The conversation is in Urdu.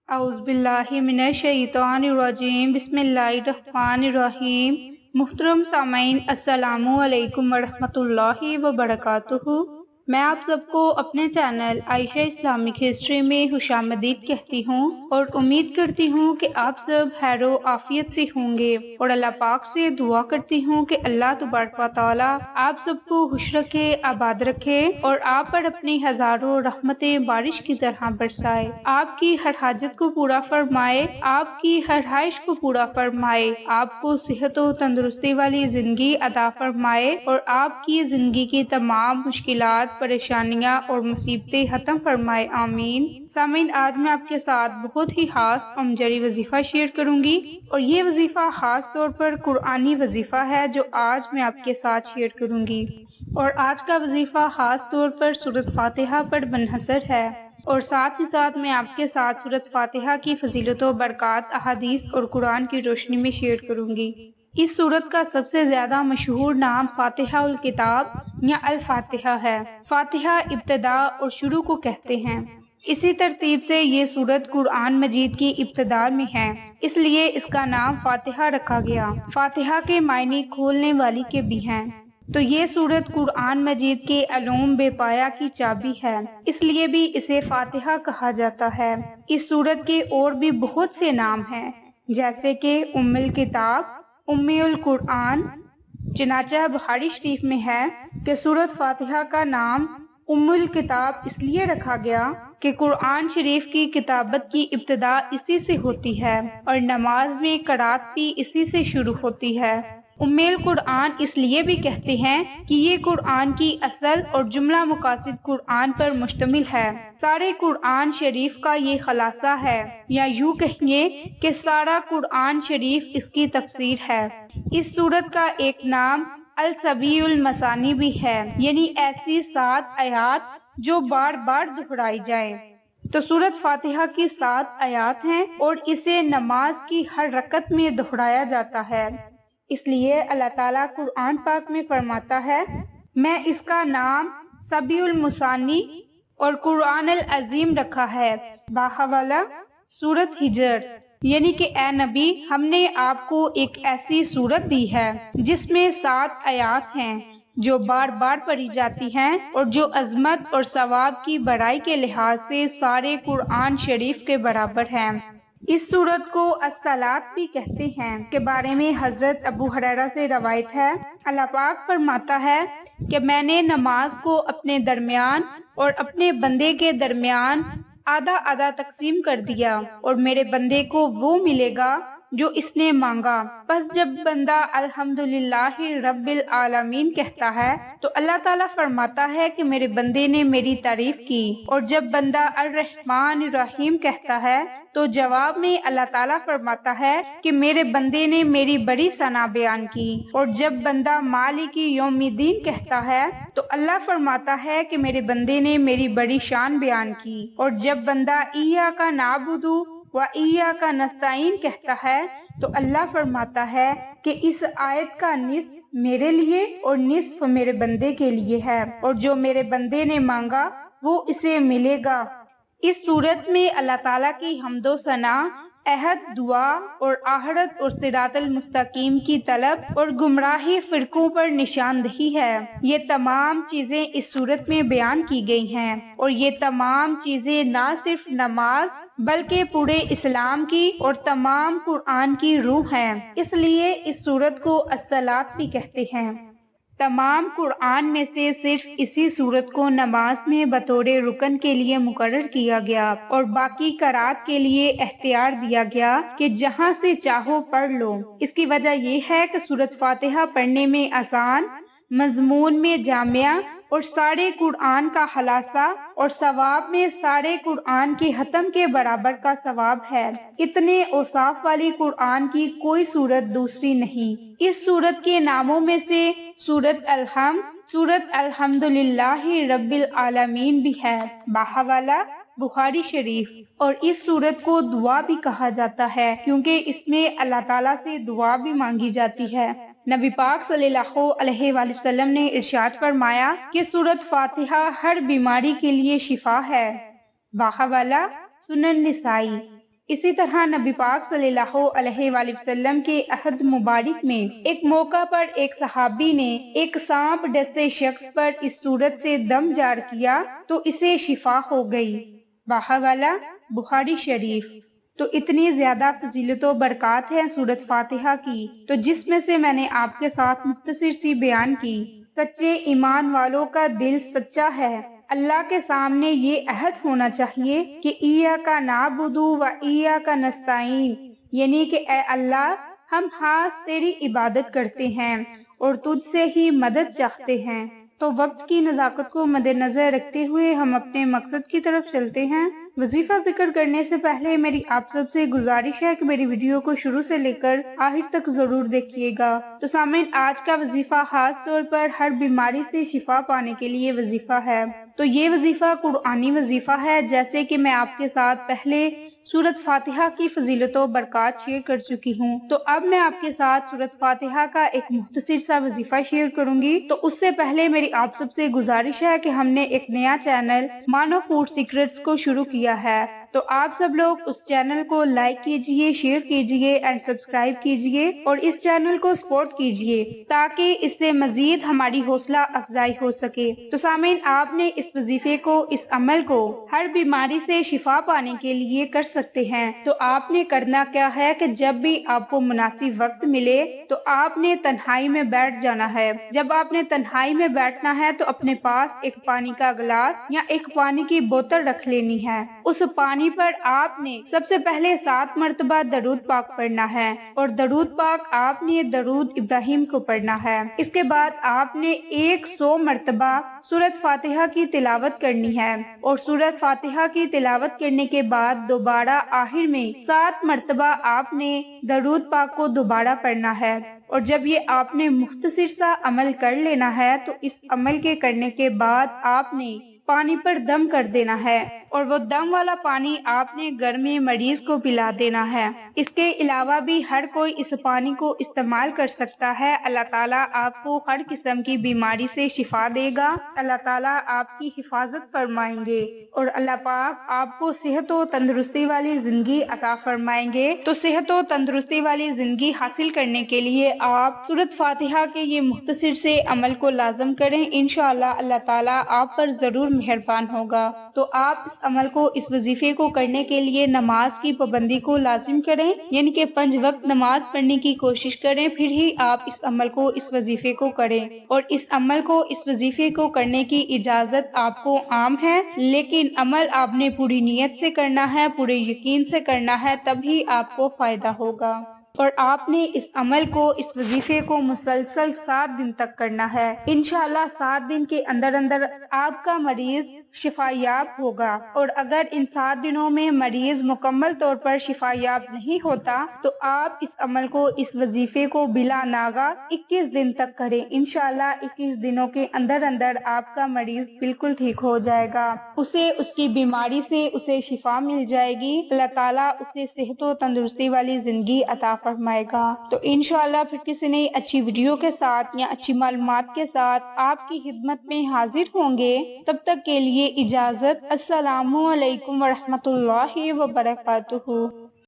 اعوذ باللہ من الشیطان الرجیم، بسم اللہ الرحمن الرحیم۔ محترم سامعین، السلام علیکم ورحمۃ اللہ وبرکاتہ۔ میں آپ سب کو اپنے چینل عائشہ اسلامک ہسٹری میں خوش آمدید کہتی ہوں اور امید کرتی ہوں کہ آپ سب خیر و عافیت سے ہوں گے، اور اللہ پاک سے دعا کرتی ہوں کہ اللہ تبارک و تعالی آپ سب کو خوش رکھے، آباد رکھے اور آپ پر اپنی ہزاروں رحمتیں بارش کی طرح برسائے، آپ کی ہر حاجت کو پورا فرمائے، آپ کی ہر خواہش کو پورا فرمائے، آپ کو صحت و تندرستی والی زندگی عطا فرمائے اور آپ کی زندگی کی تمام مشکلات، پریشانیاں اور مصیبتیں ختم فرمائے، آمین۔ سامعین، آج میں آپ کے ساتھ بہت ہی خاص اور جری وظیفہ شیئر کروں گی، اور یہ وظیفہ خاص طور پر قرآنی وظیفہ ہے جو آج میں آپ کے ساتھ شیئر کروں گی، اور آج کا وظیفہ خاص طور پر سورۃ فاتحہ پر منحصر ہے، اور ساتھ ہی ساتھ میں آپ کے ساتھ سورۃ فاتحہ کی فضیلت و برکات، احادیث اور قرآن کی روشنی میں شیئر کروں گی۔ اس سورت کا سب سے زیادہ مشہور نام فاتحہ الکتاب یا الفاتحہ ہے۔ فاتحہ ابتدا اور شروع کو کہتے ہیں، اسی ترتیب سے یہ سورت قرآن مجید کی ابتدا میں ہے، اس لیے اس کا نام فاتحہ رکھا گیا۔ فاتحہ کے معنی کھولنے والی کے بھی ہیں، تو یہ سورت قرآن مجید کے علوم بے پایا کی چابی ہے، اس لیے بھی اسے فاتحہ کہا جاتا ہے۔ اس سورت کے اور بھی بہت سے نام ہیں، جیسے کہ ام الکتاب، ام القرآن۔ چنانچہ بخاری شریف میں ہے کہ سورت فاتحہ کا نام ام الکتاب اس لیے رکھا گیا کہ قرآن شریف کی کتابت کی ابتدا اسی سے ہوتی ہے، اور نماز میں قرات بھی اسی سے شروع ہوتی ہے۔ ام القرآن اس لیے بھی کہتے ہیں کہ یہ قرآن کی اصل اور جملہ مقاصد قرآن پر مشتمل ہے، سارے قرآن شریف کا یہ خلاصہ ہے، یا یوں کہیں کہ سارا قرآن شریف اس کی تفسیر ہے۔ اس سورت کا ایک نام السبیع المثانی بھی ہے، یعنی ایسی 7 آیات جو بار بار دہرائی جائیں۔ تو سورت فاتحہ کی 7 آیات ہیں اور اسے نماز کی ہر رکعت میں دہرایا جاتا ہے، اس لیے اللہ تعالیٰ قرآن پاک میں فرماتا ہے، میں اس کا نام سبیع المثانی اور قرآن العظیم رکھا ہے، باحوالہ سورت ہجر، یعنی کہ اے نبی، ہم نے آپ کو ایک ایسی سورت دی ہے جس میں 7 آیات ہیں جو بار بار پڑھی جاتی ہیں، اور جو عظمت اور ثواب کی بڑائی کے لحاظ سے سارے قرآن شریف کے برابر ہیں۔ اس سورت کو الصلاۃ بھی کہتے ہیں، کے بارے میں حضرت ابو ہریرہ سے روایت ہے، اللہ پاک فرماتا ہے کہ میں نے نماز کو اپنے درمیان اور اپنے بندے کے درمیان آدھا آدھا تقسیم کر دیا، اور میرے بندے کو وہ ملے گا جو اس نے مانگا۔ پس جب بندہ الحمدللہ رب العالمین کہتا ہے تو اللہ تعالیٰ فرماتا ہے کہ میرے بندے نے میری تعریف کی، اور جب بندہ الرحمن الرحیم کہتا ہے تو جواب میں اللہ تعالیٰ فرماتا ہے کہ میرے بندے نے میری بڑی ثنا بیان کی، اور جب بندہ مالک یوم الدین کہتا ہے تو اللہ فرماتا ہے کہ میرے بندے نے میری بڑی شان بیان کی، اور جب بندہ ایاک نعبد و ایاک نستعین کہتا ہے تو اللہ فرماتا ہے کہ اس آیت کا نصف میرے لیے اور نصف میرے بندے کے لیے ہے، اور جو میرے بندے نے مانگا وہ اسے ملے گا۔ اس صورت میں اللہ تعالیٰ کی حمد و ثنا، عہد، دعا اور آخرت اور صراط المستقیم کی طلب اور گمراہی فرقوں پر نشاندہی ہے۔ یہ تمام چیزیں اس صورت میں بیان کی گئی ہیں، اور یہ تمام چیزیں نہ صرف نماز بلکہ پورے اسلام کی اور تمام قرآن کی روح ہیں، اس لیے اس سورت کو الصلاۃ بھی کہتے ہیں۔ تمام قرآن میں سے صرف اسی سورت کو نماز میں بطور رکن کے لیے مقرر کیا گیا، اور باقی قرات کے لیے اختیار دیا گیا کہ جہاں سے چاہو پڑھ لو۔ اس کی وجہ یہ ہے کہ سورت فاتحہ پڑھنے میں آسان، مضمون میں جامع اور سارے قرآن کا خلاصہ، اور ثواب میں سارے قرآن کے ختم کے برابر کا ثواب ہے۔ اتنے اوصاف والی قرآن کی کوئی سورت دوسری نہیں۔ اس سورت کے ناموں میں سے سورت الحمد، سورت الحمدللہ رب العالمین بھی ہے، باحوالہ بخاری شریف۔ اور اس سورت کو دعا بھی کہا جاتا ہے کیونکہ اس میں اللہ تعالیٰ سے دعا بھی مانگی جاتی ہے۔ نبی پاک صلی اللہ علیہ وآلہ وسلم نے ارشاد فرمایا کہ سورت فاتحہ ہر بیماری کے لیے شفا ہے، باحوالہ سنن نسائی۔ اسی طرح نبی پاک صلی اللہ علیہ وآلہ وسلم کے عہد مبارک میں ایک موقع پر ایک صحابی نے ایک سانپ ڈسے شخص پر اس صورت سے دم جار کیا تو اسے شفا ہو گئی۔ باہوالا بخاری شریف۔ تو اتنی زیادہ فضیلت و برکات ہے سورۃ فاتحہ کی، تو جس میں سے میں نے آپ کے ساتھ مختصر سی بیان کی۔ سچے ایمان والوں کا دل سچا ہے، اللہ کے سامنے یہ عہد ہونا چاہیے کہ ایاک نعبد و ایاک نستعین، یعنی کہ اے اللہ ہم خاص تیری عبادت کرتے ہیں اور تجھ سے ہی مدد چاہتے ہیں۔ تو وقت کی نزاکت کو مد نظر رکھتے ہوئے ہم اپنے مقصد کی طرف چلتے ہیں۔ وظیفہ ذکر کرنے سے پہلے میری آپ سب سے گزارش ہے کہ میری ویڈیو کو شروع سے لے کر آخر تک ضرور دیکھیے گا۔ تو سامعین، آج کا وظیفہ خاص طور پر ہر بیماری سے شفا پانے کے لیے وظیفہ ہے۔ تو یہ وظیفہ قرآنی وظیفہ ہے، جیسے کہ میں آپ کے ساتھ پہلے سورۃ فاتحہ کی فضیلت و برکات شیئر کر چکی ہوں۔ تو اب میں آپ کے ساتھ سورۃ فاتحہ کا ایک مختصر سا وظیفہ شیئر کروں گی۔ تو اس سے پہلے میری آپ سب سے گزارش ہے کہ ہم نے ایک نیا چینل مانو فوڈ سیکرٹس کو شروع کیا ہے، تو آپ سب لوگ اس چینل کو لائک کیجئے، شیئر کیجئے اینڈ سبسکرائب کیجئے اور اس چینل کو سپورٹ کیجئے تاکہ اس سے مزید ہماری حوصلہ افزائی ہو سکے۔ تو سامعین، آپ نے اس وظیفے کو، اس عمل کو ہر بیماری سے شفا پانے کے لیے کر سکتے ہیں۔ تو آپ نے کرنا کیا ہے کہ جب بھی آپ کو مناسب وقت ملے تو آپ نے تنہائی میں بیٹھ جانا ہے۔ جب آپ نے تنہائی میں بیٹھنا ہے تو اپنے پاس ایک پانی کا گلاس یا ایک پانی کی بوتل رکھ لینی ہے۔ اس پانی پر آپ نے سب سے پہلے 7 مرتبہ درود پاک پڑھنا ہے اور درود پاک آپ نے درود ابراہیم کو پڑھنا ہے۔ اس کے بعد آپ نے 100 مرتبہ سورۃ فاتحہ کی تلاوت کرنی ہے اور سورۃ فاتحہ کی تلاوت کرنے کے بعد دوبارہ آخر میں 7 مرتبہ آپ نے درود پاک کو دوبارہ پڑھنا ہے۔ اور جب یہ آپ نے مختصر سا عمل کر لینا ہے تو اس عمل کے کرنے کے بعد آپ نے پانی پر دم کر دینا ہے اور وہ دم والا پانی آپ نے گھر میں مریض کو پلا دینا ہے۔ اس کے علاوہ بھی ہر کوئی اس پانی کو استعمال کر سکتا ہے۔ اللہ تعالیٰ آپ کو ہر قسم کی بیماری سے شفا دے گا، اللہ تعالیٰ آپ کی حفاظت فرمائیں گے اور اللہ پاک آپ کو صحت و تندرستی والی زندگی عطا فرمائیں گے۔ تو صحت و تندرستی والی زندگی حاصل کرنے کے لیے آپ سورۃ فاتحہ کے یہ مختصر سے عمل کو لازم کریں، انشاءاللہ اللہ تعالیٰ آپ پر ضرور مہربان ہوگا۔ تو آپ اس عمل کو، اس وظیفے کو کرنے کے لیے نماز کی پابندی کو لازم کریں، یعنی کہ 5 وقت نماز پڑھنے کی کوشش کریں، پھر ہی آپ اس عمل کو، اس وظیفے کو کریں۔ اور اس عمل کو، اس وظیفے کو کرنے کی اجازت آپ کو عام ہے، لیکن عمل آپ نے پوری نیت سے کرنا ہے، پورے یقین سے کرنا ہے، تبھی آپ کو فائدہ ہوگا۔ اور آپ نے اس عمل کو، اس وظیفے کو مسلسل 7 دن تک کرنا ہے۔ انشاءاللہ 7 دن کے اندر اندر آپ کا مریض شفا یاب ہوگا، اور اگر ان 7 دنوں میں مریض مکمل طور پر شفا یاب نہیں ہوتا تو آپ اس عمل کو، اس وظیفے کو بلا ناغہ 21 دن تک کریں۔ انشاءاللہ 21 دنوں کے اندر اندر آپ کا مریض بالکل ٹھیک ہو جائے گا، اسے اس کی بیماری سے اسے شفا مل جائے گی، اللہ تعالیٰ اسے صحت و تندرستی والی زندگی عطا فرمائے گا۔ تو انشاءاللہ پھر کسی نئی اچھی ویڈیو کے ساتھ یا اچھی معلومات کے ساتھ آپ کی خدمت میں حاضر ہوں گے۔ تب تک کے لیے اجازت، السلام علیکم ورحمۃ اللہ وبرکاتہ۔